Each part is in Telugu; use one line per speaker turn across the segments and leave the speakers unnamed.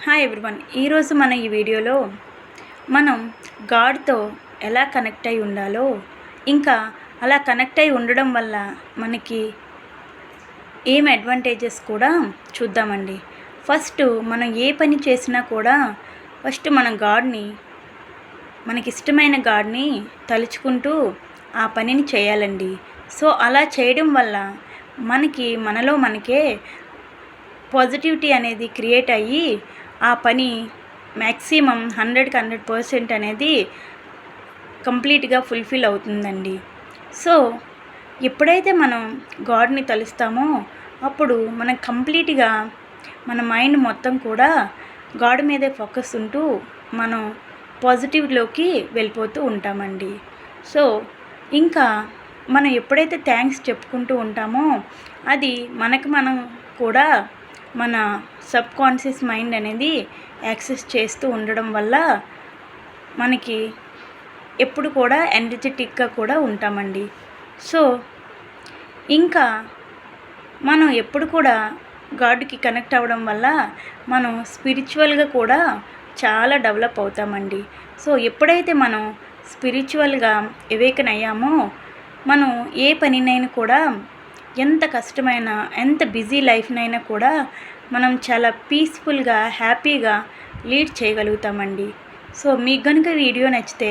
హాయ్ ఎవ్రీవన్, ఈరోజు మన ఈ వీడియోలో మనం గాడ్తో ఎలా కనెక్ట్ అయి ఉండాలో, ఇంకా అలా కనెక్ట్ అయి ఉండడం వల్ల మనకి ఏం అడ్వాంటేజెస్ కూడా చూద్దామండి. ఫస్ట్ మనం ఏ పని చేసినా కూడా ఫస్ట్ మనం గాడ్ని, మనకిష్టమైన గాడ్ని తలుచుకుంటూ ఆ పనిని చేయాలండి. సో అలా చేయడం వల్ల మనలో మనకే పాజిటివిటీ అనేది క్రియేట్ అయ్యి ఆ పని మ్యాక్సిమం 100% అనేది కంప్లీట్గా ఫుల్ఫిల్ అవుతుందండి. సో ఎప్పుడైతే మనం గాడ్ని తలుస్తామో అప్పుడు మనం కంప్లీట్గా మన మైండ్ మొత్తం కూడా గాడ్ మీదే ఫోకస్ ఉంటూ మనం పాజిటివ్లోకి వెళ్ళిపోతూ ఉంటామండి. సో ఇంకా మనం ఎప్పుడైతే థ్యాంక్స్ చెప్పుకుంటూ ఉంటామో అది మనం కూడా మన సబ్ కాన్షియస్ మైండ్ అనేది యాక్సెస్ చేస్తూ ఉండడం వల్ల మనకి ఎప్పుడు కూడా ఎనర్జెటిక్గా కూడా ఉంటామండి. సో ఇంకా మనం ఎప్పుడు కూడా గాడ్కి కనెక్ట్ అవ్వడం వల్ల మనం స్పిరిచువల్గా కూడా చాలా డెవలప్ అవుతామండి. సో ఎప్పుడైతే మనం స్పిరిచువల్గా ఎవేకన్ అయ్యామో మనం ఏ పనినైనా కూడా, ఎంత కష్టమైనా, ఎంత బిజీ లైఫ్నైనా కూడా మనం చాలా పీస్ఫుల్గా, హ్యాపీగా లీడ్ చేయగలుగుతామండి. సో మీకు కనుక వీడియో నచ్చితే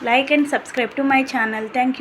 like and subscribe to my channel. Thank you.